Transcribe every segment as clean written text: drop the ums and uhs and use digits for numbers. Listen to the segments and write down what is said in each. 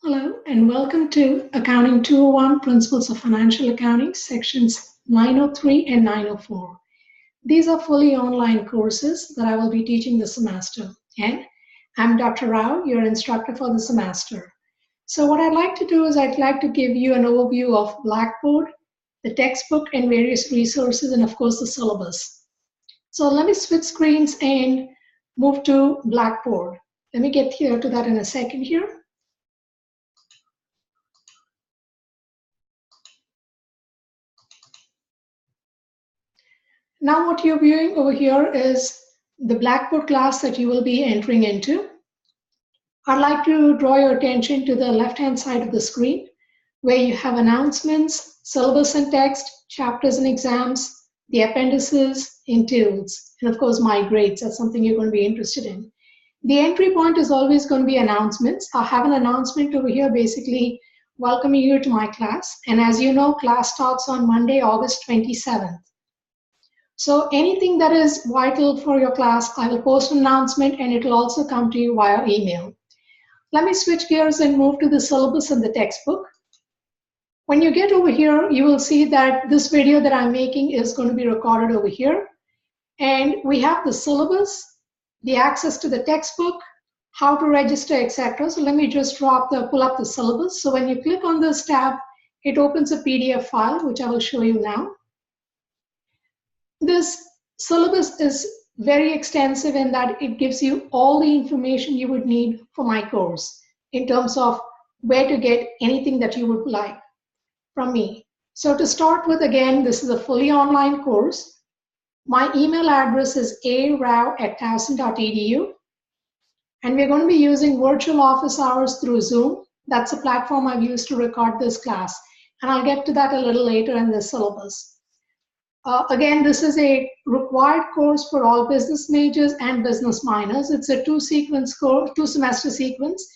Hello and welcome to Accounting 201 Principles of Financial Accounting, sections 903 and 904. These are fully online courses that I will be teaching this semester. And I'm Dr. Rao, your instructor for the semester. So what I'd like to do is I'd like to give you an overview of Blackboard, the textbook and various resources, and of course the syllabus. So let me switch screens and move to Blackboard. Let me get here to that in a second here. Now what you're viewing over here is the Blackboard class that you will be entering into. I'd like to draw your attention to the left-hand side of the screen where you have announcements, syllabus and text, chapters and exams, the appendices, interludes, and of course my grades. That's something you're going to be interested in. The entry point is always going to be announcements. I have an announcement over here basically welcoming you to my class. And as you know, class starts on Monday, August 27th. So anything that is vital for your class, I will post an announcement and it will also come to you via email. Let me switch gears and move to the syllabus and the textbook. When you get over here, you will see that this video that I'm making is going to be recorded over here. And we have the syllabus, the access to the textbook, how to register, etc. So let me just pull up the syllabus. So when you click on this tab, it opens a PDF file, which I will show you now. This syllabus is very extensive in that it gives you all the information you would need for my course in terms of where to get anything that you would like from me. So to start with, again, this is a fully online course. My email address is arao@towson.edu, and we're going to be using virtual office hours through Zoom. That's a platform I've used to record this class, and I'll get to that a little later in the syllabus. Again, this is a required course for all business majors and business minors. It's a two-semester sequence,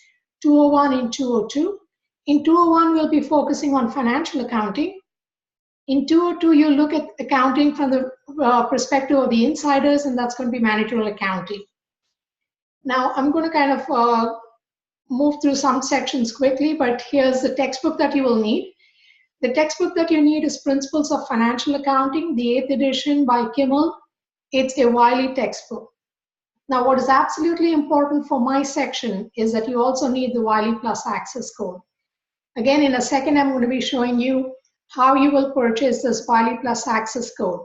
201 and 202. In 201, we'll be focusing on financial accounting. In 202, you look at accounting from the perspective of the insiders, and that's going to be managerial accounting. Now, I'm going to kind of move through some sections quickly, but here's the textbook that you will need. The textbook that you need is Principles of Financial Accounting, the 8th edition by Kimmel. It's a Wiley textbook. Now, what is absolutely important for my section is that you also need the Wiley Plus Access Code. Again, in a second, I'm going to be showing you how you will purchase this Wiley Plus Access Code.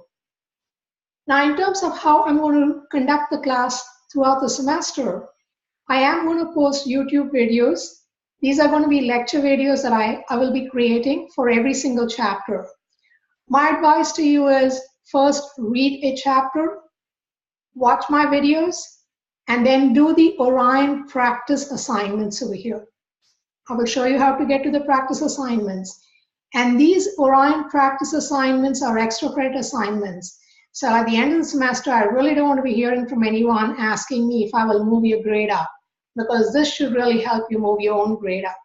Now, in terms of how I'm going to conduct the class throughout the semester, I am going to post YouTube videos. These are going to be lecture videos that I will be creating for every single chapter. My advice to you is first read a chapter, watch my videos, and then do the Orion practice assignments over here. I will show you how to get to the practice assignments. And these Orion practice assignments are extra credit assignments. So at the end of the semester, I really don't want to be hearing from anyone asking me if I will move your grade up, because this should really help you move your own grade up.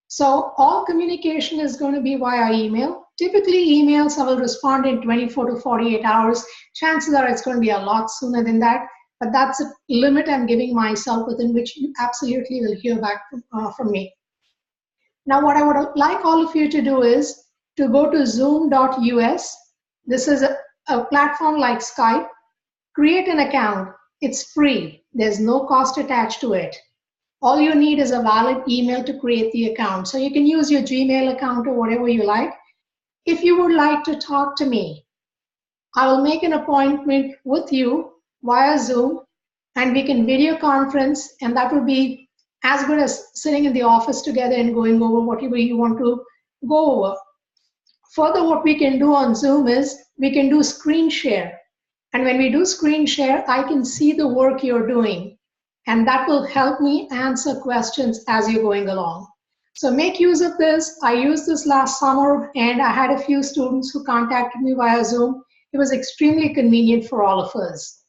So all communication is going to be via email. Typically emails I will respond in 24 to 48 hours. Chances are it's going to be a lot sooner than that, but that's a limit I'm giving myself within which you absolutely will hear back from me. Now what I would like all of you to do is to go to zoom.us. This is a platform like Skype. Create an account. It's free. There's no cost attached to it. All you need is a valid email to create the account. So you can use your Gmail account or whatever you like. If you would like to talk to me, I will make an appointment with you via Zoom and we can video conference, and that will be as good as sitting in the office together and going over whatever you want to go over. Further, what we can do on Zoom is we can do screen share. And when we do screen share, I can see the work you're doing. And that will help me answer questions as you're going along. So make use of this. I used this last summer and I had a few students who contacted me via Zoom. It was extremely convenient for all of us.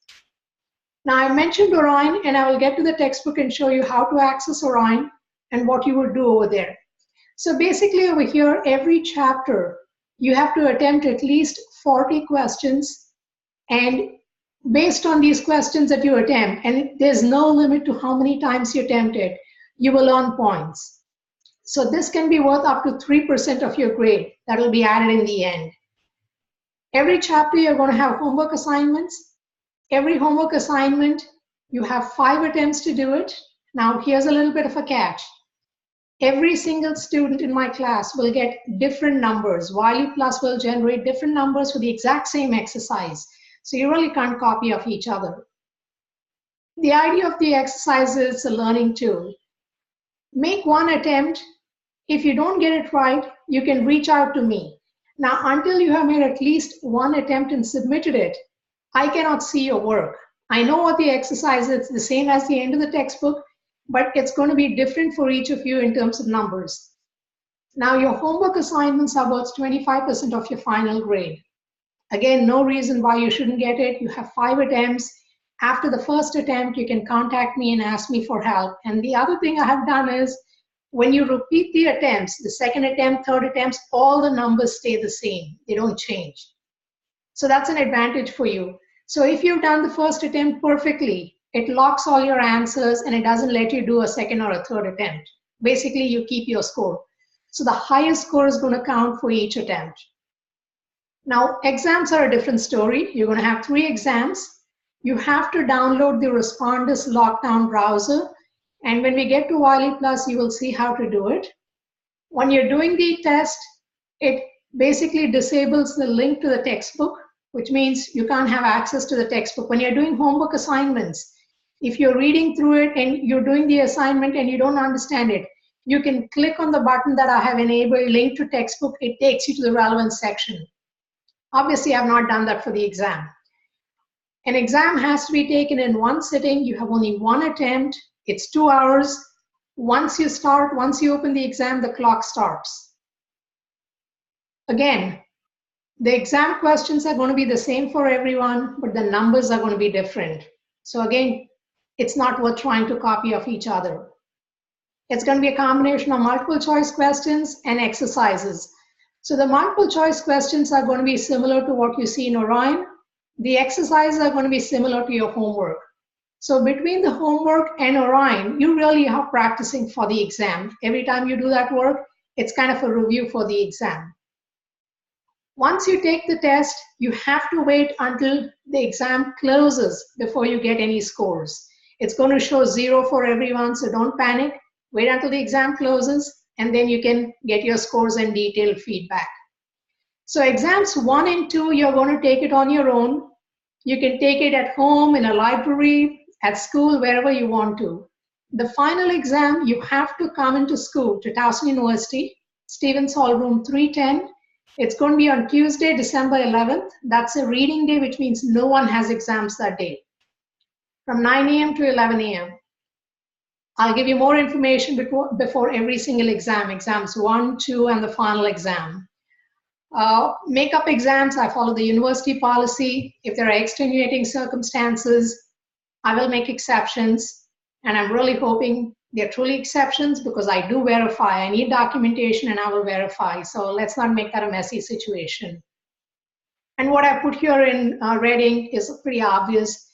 Now I mentioned Orion, and I will get to the textbook and show you how to access Orion and what you would do over there. So basically over here, every chapter, you have to attempt at least 40 questions. And based on these questions that you attempt, and there's no limit to how many times you attempt it, you will earn points. So this can be worth up to 3% of your grade. That will be added in the end. Every chapter you're going to have homework assignments. Every homework assignment, you have 5 attempts to do it. Now here's a little bit of a catch. Every single student in my class will get different numbers. Wiley Plus will generate different numbers for the exact same exercise. So you really can't copy off each other. The idea of the exercise is a learning tool. Make one attempt. If you don't get it right, you can reach out to me. Now, until you have made at least one attempt and submitted it, I cannot see your work. I know what the exercise is, the same as the end of the textbook, but it's going to be different for each of you in terms of numbers. Now, your homework assignments are worth 25% of your final grade. Again, no reason why you shouldn't get it. You have 5 attempts. After the first attempt, you can contact me and ask me for help. And the other thing I have done is, when you repeat the attempts, the second attempt, third attempts, all the numbers stay the same. They don't change. So that's an advantage for you. So if you've done the first attempt perfectly, it locks all your answers and it doesn't let you do a second or a third attempt. Basically, you keep your score. So the highest score is going to count for each attempt. Now, exams are a different story. You're going to have 3 exams. You have to download the Respondus Lockdown browser. And when we get to Wiley Plus, you will see how to do it. When you're doing the test, it basically disables the link to the textbook, which means you can't have access to the textbook. When you're doing homework assignments, if you're reading through it and you're doing the assignment and you don't understand it, you can click on the button that I have enabled, link to textbook. It takes you to the relevant section. Obviously, I've not done that for the exam. An exam has to be taken in one sitting. You have only one attempt. It's 2 hours. Once you open the exam, the clock starts. Again, the exam questions are going to be the same for everyone, but the numbers are going to be different. So again, it's not worth trying to copy off each other. It's going to be a combination of multiple choice questions and exercises. So the multiple choice questions are going to be similar to what you see in Orion. The exercises are going to be similar to your homework. So between the homework and Orion, you really are practicing for the exam. Every time you do that work, it's kind of a review for the exam. Once you take the test, you have to wait until the exam closes before you get any scores. It's going to show 0 for everyone, so don't panic. Wait until the exam closes, and then you can get your scores and detailed feedback. So exams 1 and 2, you're going to take it on your own. You can take it at home, in a library, at school, wherever you want to. The final exam, you have to come into school to Towson University, Stevens Hall, room 310. It's going to be on Tuesday, December 11th. That's a reading day, which means no one has exams that day, from 9 a.m. to 11 a.m. I'll give you more information before every single exam, exams 1, 2, and the final exam. Makeup exams, I follow the university policy. If there are extenuating circumstances, I will make exceptions. And I'm really hoping they're truly exceptions, because I do verify. I need documentation and I will verify. So let's not make that a messy situation. And what I put here in reading is pretty obvious.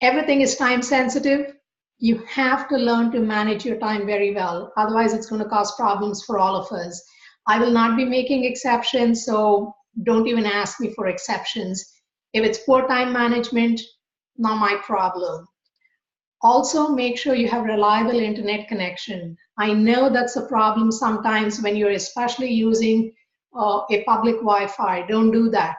Everything is time sensitive. You have to learn to manage your time very well. Otherwise, it's going to cause problems for all of us. I will not be making exceptions, so don't even ask me for exceptions. If it's poor time management, not my problem. Also, make sure you have reliable internet connection. I know that's a problem sometimes when you're especially using a public Wi-Fi. Don't do that.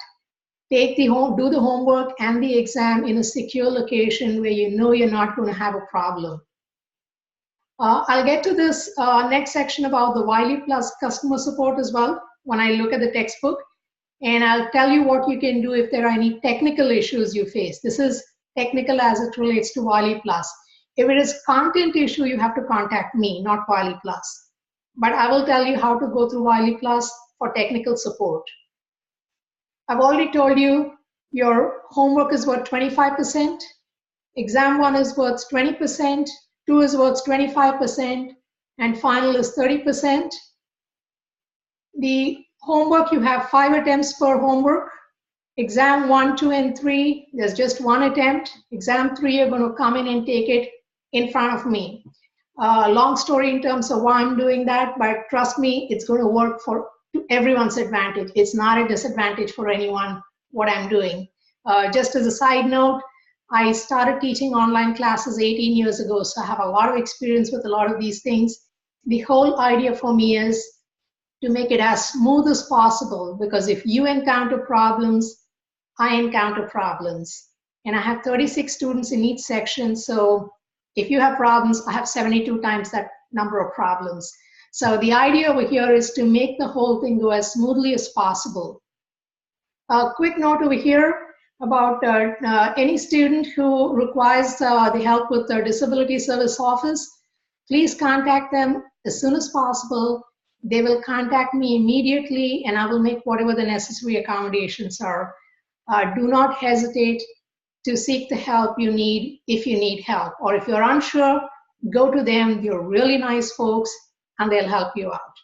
Do the homework and the exam in a secure location where you know you're not going to have a problem. I'll get to this next section about the Wiley Plus customer support as well when I look at the textbook. And I'll tell you what you can do if there are any technical issues you face. This is technical as it relates to Wiley Plus. If it is content issue, you have to contact me, not Wiley Plus. But I will tell you how to go through Wiley Plus for technical support. I've already told you your homework is worth 25%. Exam 1 is worth 20%. 2 is worth 25%. And final is 30%. The homework, you have 5 attempts per homework. Exam 1, 2, and 3, there's just 1 attempt. Exam 3, you're going to come in and take it in front of me. Long story in terms of why I'm doing that, but trust me, it's going to work for everyone's advantage. It's not a disadvantage for anyone what I'm doing. Just as a side note, I started teaching online classes 18 years ago, so I have a lot of experience with a lot of these things. The whole idea for me is to make it as smooth as possible, because if you encounter problems, I encounter problems. And I have 36 students in each section, so if you have problems, I have 72 times that number of problems. So the idea over here is to make the whole thing go as smoothly as possible. A quick note over here about any student who requires the help with their disability service office, please contact them as soon as possible. They will contact me immediately and I will make whatever the necessary accommodations are. Do not hesitate to seek the help you need if you need help, or if you're unsure, go to them. They're really nice folks and they'll help you out.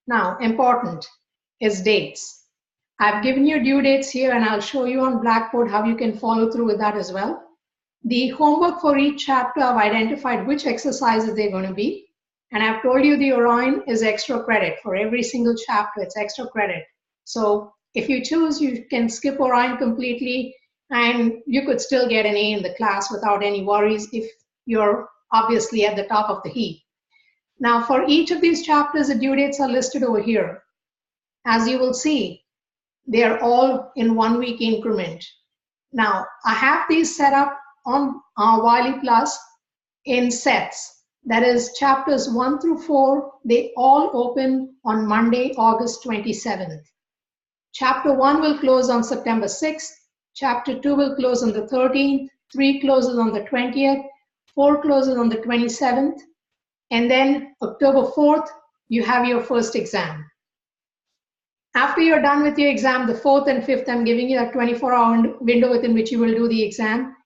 Now, important is dates. I've given you due dates here and I'll show you on Blackboard how you can follow through with that as well. The homework for each chapter, I've identified which exercises they're going to be. And I've told you the Orion is extra credit. For every single chapter, it's extra credit. So if you choose, you can skip Orion completely and you could still get an A in the class without any worries if you're obviously at the top of the heap. Now, for each of these chapters, the due dates are listed over here. As you will see, they are all in 1 week increment. Now, I have these set up on Wiley Plus in sets. That is chapters 1 through 4, they all open on Monday, August 27th. Chapter 1 will close on September 6th. Chapter 2 will close on the 13th. 3 closes on the 20th. 4 closes on the 27th. And then October 4th, you have your first exam. After you're done with your exam, the 4th and 5th, I'm giving you a 24-hour window within which you will do the exam.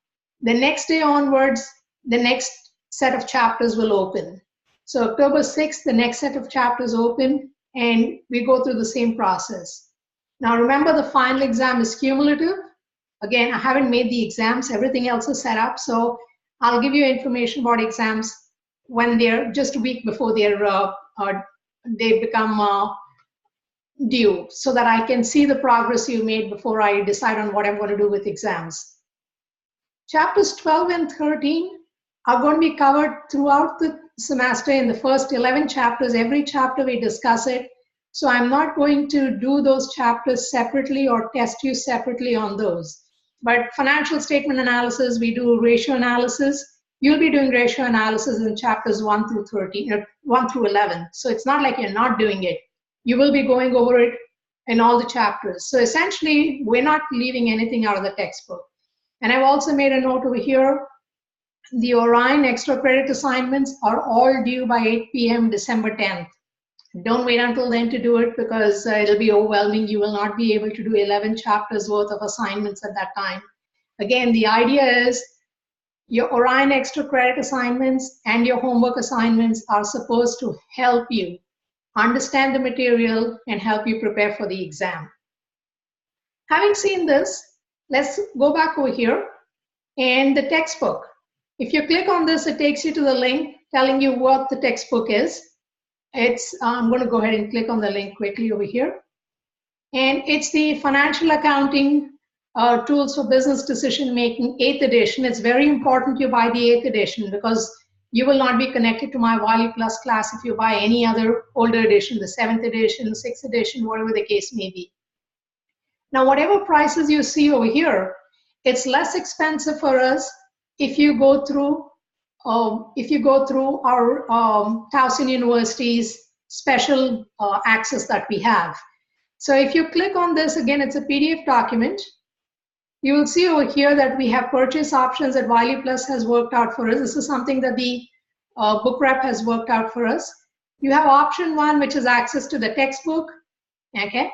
The next day onwards, the next set of chapters will open. So October 6th, the next set of chapters open, and we go through the same process. Now remember, the final exam is cumulative. Again, I haven't made the exams, everything else is set up, so I'll give you information about exams when they're just a week before they become due, so that I can see the progress you made before I decide on what I'm going to do with exams. Chapters 12 and 13 are going to be covered throughout the semester in the first 11 chapters. Every chapter we discuss it. So I'm not going to do those chapters separately or test you separately on those. But financial statement analysis, we do ratio analysis. You'll be doing ratio analysis in chapters 1 through 13, 1 through 11. So it's not like you're not doing it. You will be going over it in all the chapters. So essentially, we're not leaving anything out of the textbook. And I've also made a note over here. The Orion extra credit assignments are all due by 8 p.m. December 10th. Don't wait until then to do it, because it'll be overwhelming. You will not be able to do 11 chapters worth of assignments at that time. Again, the idea is your Orion extra credit assignments and your homework assignments are supposed to help you understand the material and help you prepare for the exam. Having seen this, let's go back over here and the textbook. If you click on this, it takes you to the link telling you what the textbook is. I'm going to go ahead and click on the link quickly over here. And it's the Financial Accounting Tools for Business Decision Making 8th edition. It's very important you buy the 8th edition, because you will not be connected to my Wiley Plus class if you buy any other older edition, the 7th edition, 6th edition, whatever the case may be. Now, whatever prices you see over here, it's less expensive for us if you go through our Towson University's special access that we have. So if you click on this, again, it's a PDF document. You will see over here that we have purchase options that Wiley Plus has worked out for us. This is something that the book rep has worked out for us. You have option 1, which is access to the textbook, okay?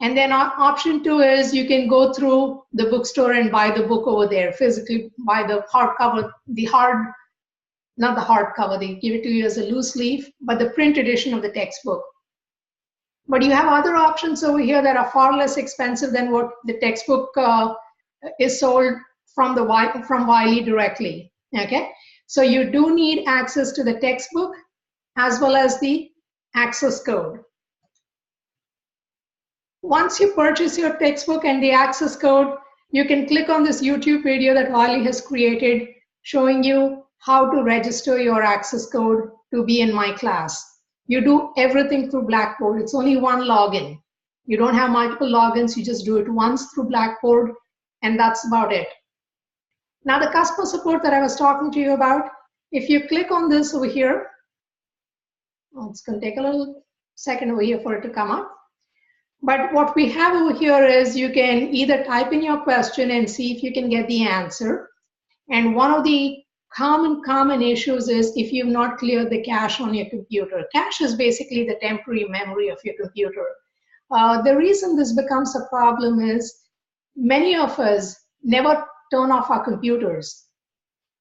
And then option 2 is you can go through the bookstore and buy the book over there, physically buy the hardcover, not the hardcover, they give it to you as a loose leaf, but the print edition of the textbook. But you have other options over here that are far less expensive than what the textbook is sold from Wiley directly, okay? So you do need access to the textbook as well as the access code. Once you purchase your textbook and the access code, you can click on this YouTube video that Wiley has created showing you how to register your access code to be in my class. You do everything through Blackboard. It's only one login. You don't have multiple logins. You just do it once through Blackboard, and that's about it. Now, the customer support that I was talking to you about, if you click on this over here, it's going to take a little second over here for it to come up. But what we have over here is you can either type in your question and see if you can get the answer. And one of the common issues is if you've not cleared the cache on your computer. Cache is basically the temporary memory of your computer. The reason this becomes a problem is many of us never turn off our computers.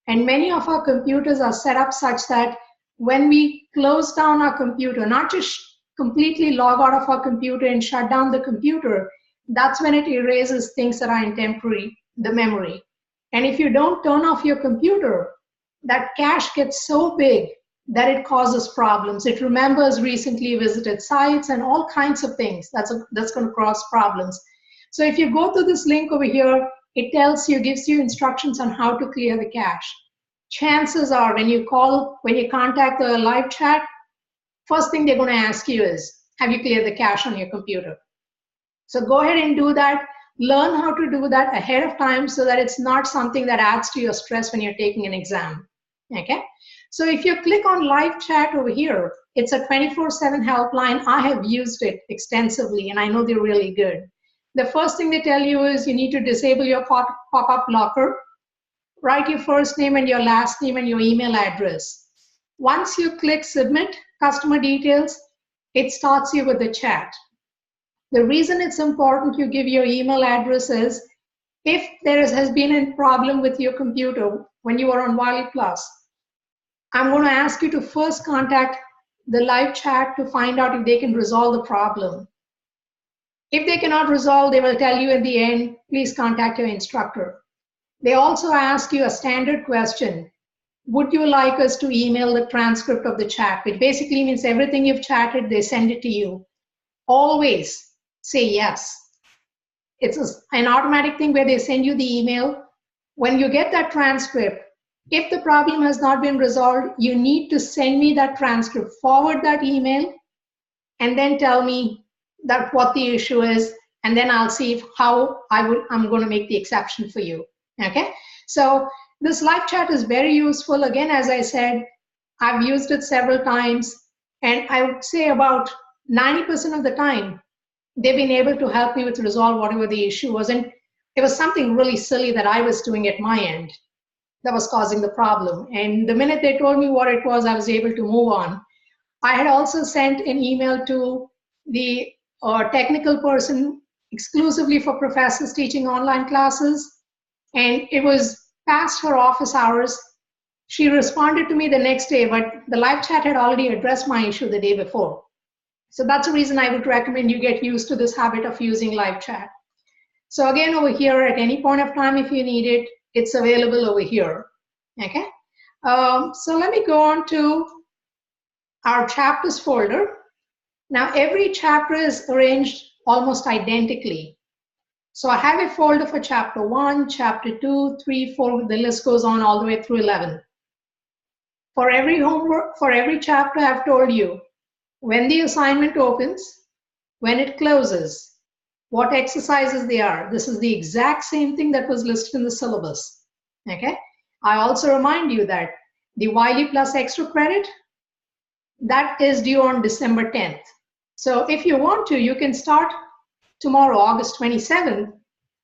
And many of our computers are set up such that when we close down our computer, not just completely log out of our computer and shut down the computer, that's when it erases things that are in the memory. And if you don't turn off your computer, that cache gets so big that it causes problems. It remembers recently visited sites and all kinds of things. That's going to cause problems. So if you go to this link over here, it gives you instructions on how to clear the cache. Chances are when you contact the live chat, first thing they're going to ask you is, have you cleared the cache on your computer? So go ahead and do that. Learn how to do that ahead of time so that it's not something that adds to your stress when you're taking an exam. Okay? So if you click on live chat over here, it's a 24/7 helpline. I have used it extensively and I know they're really good. The first thing they tell you is you need to disable your pop-up blocker, write your first name and your last name and your email address. Once you click submit customer details, it starts you with the chat. The reason it's important you give your email address is if there has been a problem with your computer when you are on Wiley Plus, I'm going to ask you to first contact the live chat to find out if they can resolve the problem. If they cannot resolve, they will tell you at the end, please contact your instructor. They also ask you a standard question. Would you like us to email the transcript of the chat? Which basically means everything you've chatted, they send it to you. Always say yes. It's an automatic thing where they send you the email. When you get that transcript, if the problem has not been resolved, you need to send me that transcript, forward that email, and then tell me what the issue is, and then I'll see how I'm going to make the exception for you. Okay? So this live chat is very useful. Again, as I said, I've used it several times, and I would say about 90% of the time, they've been able to help me with resolve whatever the issue was. And it was something really silly that I was doing at my end that was causing the problem. And the minute they told me what it was, I was able to move on. I had also sent an email to the technical person exclusively for professors teaching online classes, and it was past her office hours. She responded to me the next day, but the live chat had already addressed my issue the day before. So that's the reason I would recommend you get used to this habit of using live chat. So again, over here, at any point of time, if you need it, it's available over here. Okay. So let me go on to our chapters folder. Now, every chapter is arranged almost identically. So I have a folder for chapter 1, chapter 2, 3, 4, the list goes on all the way through 11. For every homework, for every chapter, I've told you when the assignment opens, when it closes, what exercises they are. This is the exact same thing that was listed in the syllabus. Okay. I also remind you that the Wiley Plus extra credit, that is due on December 10th. So if you want to, you can start tomorrow, August 27th,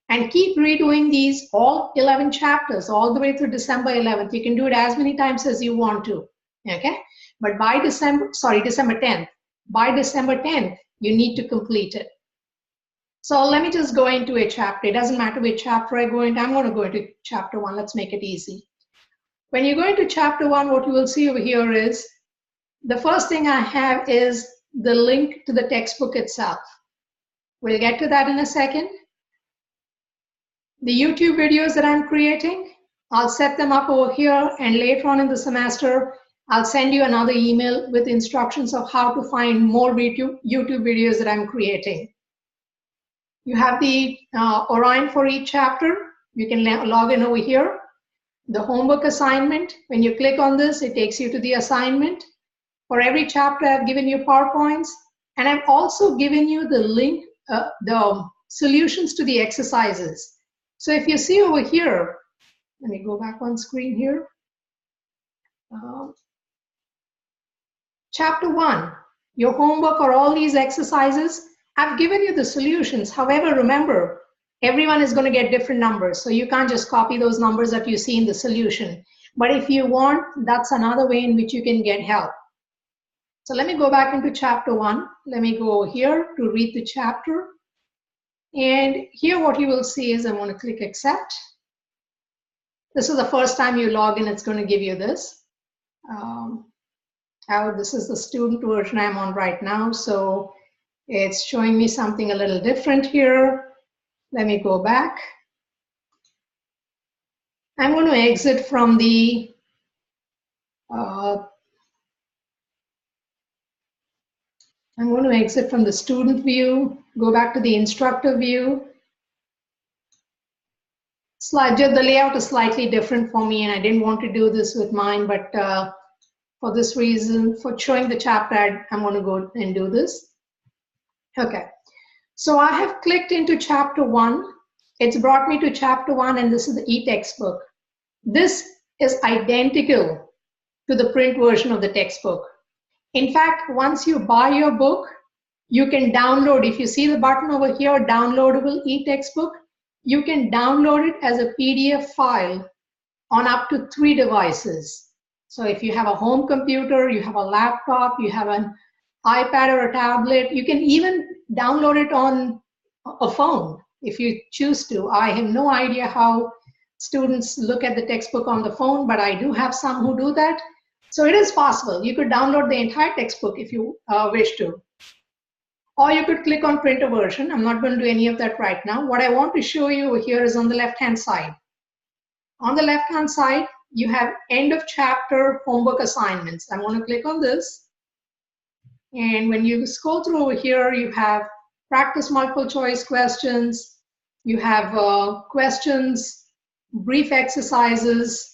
and keep redoing these all 11 chapters all the way through December 11th. You can do it as many times as you want to, okay? But by December 10th, by December 10th, you need to complete it. So let me just go into a chapter. It doesn't matter which chapter I go into. I'm going to go into chapter 1. Let's make it easy. When you go into chapter 1, what you will see over here is the first thing I have is the link to the textbook itself. We'll get to that in a second. The YouTube videos that I'm creating, I'll set them up over here, and later on in the semester, I'll send you another email with instructions of how to find more YouTube videos that I'm creating. You have the Orion for each chapter. You can log in over here. The homework assignment, when you click on this, it takes you to the assignment. For every chapter, I've given you PowerPoints, and I've also given you the link, the solutions to the exercises. So if you see over here, let me go back on screen here. Chapter 1, your homework or all these exercises, I've given you the solutions. However, remember, everyone is going to get different numbers, so you can't just copy those numbers that you see in the solution. But if you want, that's another way in which you can get help. So let me go back into chapter 1. Let me go here to read the chapter. And here what you will see is I'm going to click accept. This is the first time you log in, it's going to give you this. This is the student version I'm on right now, so it's showing me something a little different here. Let me go back. I'm going to exit from the student view, go back to the instructor view. The layout is slightly different for me, and I didn't want to do this with mine, but for this reason, for showing the chapter, I'm going to go and do this. Okay, so I have clicked into chapter 1. It's brought me to chapter 1, and this is the ETextbook. This is identical to the print version of the textbook. In fact, once you buy your book, you can download, if you see the button over here, downloadable ETextbook, you can download it as a PDF file on up to 3 devices. So if you have a home computer, you have a laptop, you have an iPad or a tablet, you can even download it on a phone if you choose to. I have no idea how students look at the textbook on the phone, but I do have some who do that. So it is possible. You could download the entire textbook if you wish to. Or you could click on printer version. I'm not going to do any of that right now. What I want to show you over here is on the left-hand side. On the left-hand side, you have end of chapter homework assignments. I'm going to click on this. And when you scroll through over here, you have practice multiple choice questions. You have questions, brief exercises.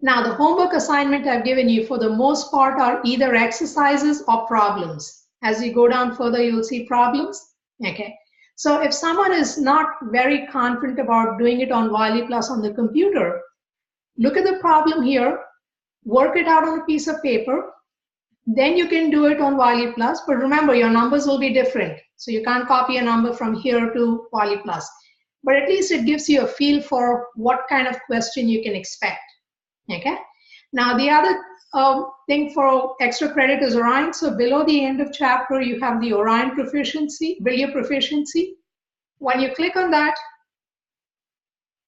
Now, the homework assignment I've given you for the most part are either exercises or problems. As you go down further, you'll see problems. Okay. So if someone is not very confident about doing it on Wiley Plus on the computer, look at the problem here, work it out on a piece of paper, then you can do it on Wiley Plus. But remember, your numbers will be different. So you can't copy a number from here to Wiley Plus. But at least it gives you a feel for what kind of question you can expect. Okay. Now the other thing for extra credit is Orion. So below the end of chapter, you have the Orion Proficiency, Video Proficiency. When you click on that,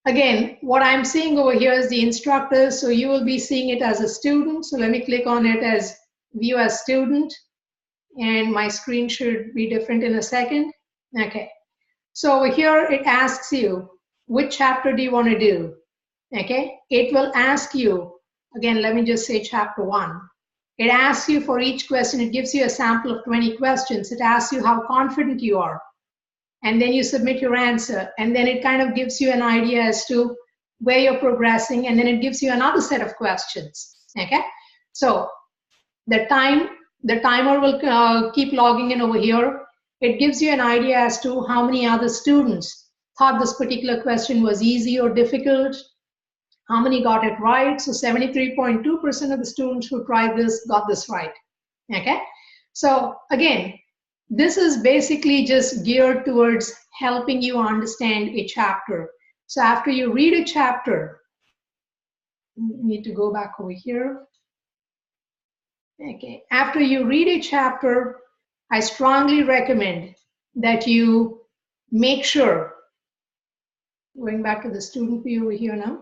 again, what I'm seeing over here is the instructors. So you will be seeing it as a student. So let me click on it as View as Student. And my screen should be different in a second. Okay. So over here, it asks you, which chapter do you want to do? Okay, it will ask you, again, let me just say chapter 1. It asks you for each question, it gives you a sample of 20 questions. It asks you how confident you are. And then you submit your answer. And then it kind of gives you an idea as to where you're progressing. And then it gives you another set of questions. Okay, so the timer will keep logging in over here. It gives you an idea as to how many other students thought this particular question was easy or difficult. How many got it right? So 73.2% of the students who tried this got this right. Okay. So again, this is basically just geared towards helping you understand a chapter. So after you read a chapter, you need to go back over here. Okay. After you read a chapter, I strongly recommend that you make sure, going back to the student view over here now,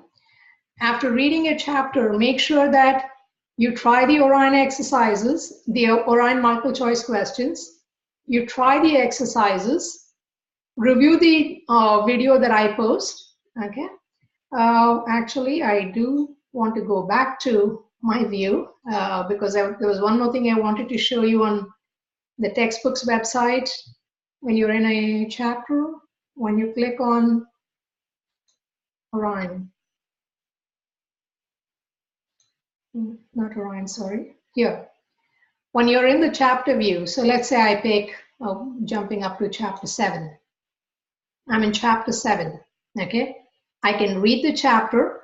after reading a chapter, make sure that you try the Orion exercises, the Orion multiple choice questions, you try the exercises, review the video that I post, Okay. Actually, I do want to go back to my view because there was one more thing I wanted to show you on the textbooks website. When you're in a chapter, when you click on Orion, not Orion, sorry, here. When you're in the chapter view, so let's say I pick, jumping up to chapter 7. I'm in chapter 7, okay? I can read the chapter.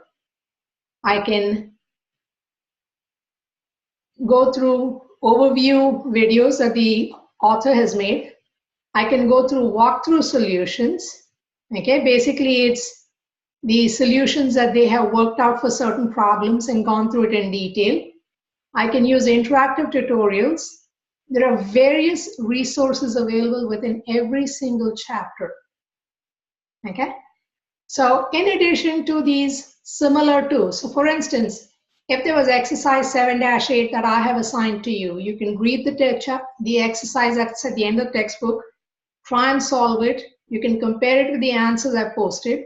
I can go through overview videos that the author has made. I can go through walkthrough solutions, okay? Basically, it's the solutions that they have worked out for certain problems and gone through it in detail. I can use interactive tutorials. There are various resources available within every single chapter, okay? So in addition to these similar tools, so for instance, if there was exercise 7-8 that I have assigned to you, you can read the exercise that's at the end of the textbook, try and solve it. You can compare it with the answers I've posted.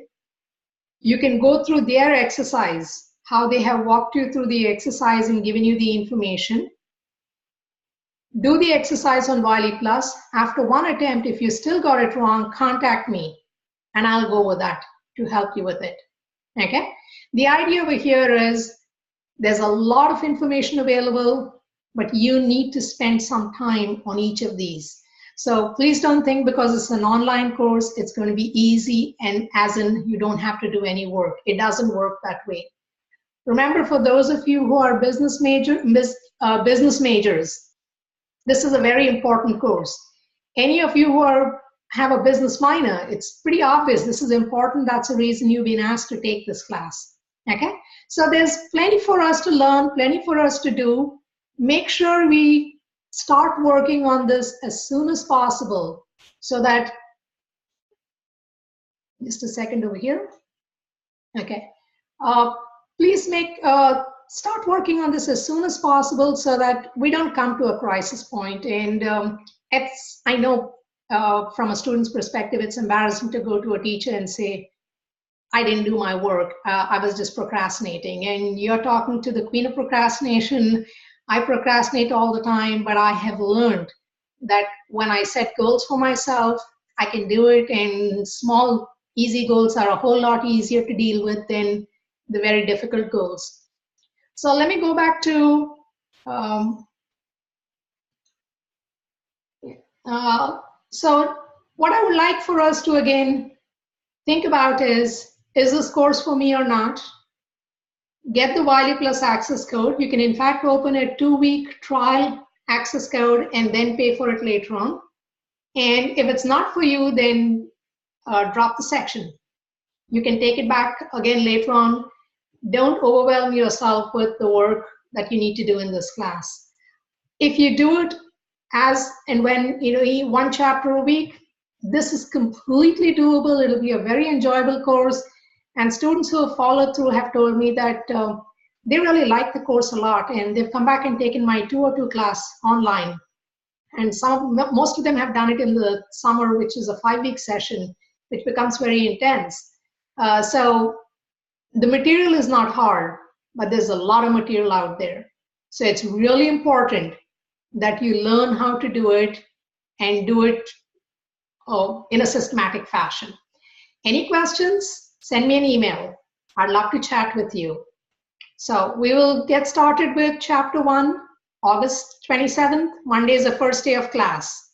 You can go through their exercise, how they have walked you through the exercise and given you the information. Do the exercise on Wiley Plus. After one attempt, if you still got it wrong, contact me and I'll go with that to help you with it, okay? The idea over here is there's a lot of information available, but you need to spend some time on each of these. So please don't think because it's an online course, it's going to be easy and as in you don't have to do any work. It doesn't work that way. Remember, for those of you who are business majors, this is a very important course. Any of you who have a business minor, it's pretty obvious this is important. That's the reason you've been asked to take this class, okay? So there's plenty for us to learn, plenty for us to do. Make sure we start working on this as soon as possible so that, just a second over here, okay. Please start working on this as soon as possible so that we don't come to a crisis point. And I know from a student's perspective, it's embarrassing to go to a teacher and say, I didn't do my work. I was just procrastinating. And you're talking to the queen of procrastination. I procrastinate all the time, but I have learned that when I set goals for myself, I can do it. And small, easy goals are a whole lot easier to deal with than the very difficult goals. So let me go back to so what I would like for us to again think about is this course for me or not? Get the Wiley Plus access code. You can in fact open a 2-week trial access code and then pay for it later on. And if it's not for you, then drop the section. You can take it back again later on. Don't overwhelm yourself with the work that you need to do in this class. If you do it as and when, one chapter a week, this is completely doable. It'll be a very enjoyable course. And students who have followed through have told me that they really like the course a lot. And they've come back and taken my 202 class online. And most of them have done it in the summer, which is a 5-week session, which becomes very intense. So the material is not hard, but there's a lot of material out there. So it's really important that you learn how to do it and do it in a systematic fashion. Any questions? Send me an email. I'd love to chat with you. So we will get started with chapter 1, August 27th. Monday is the first day of class.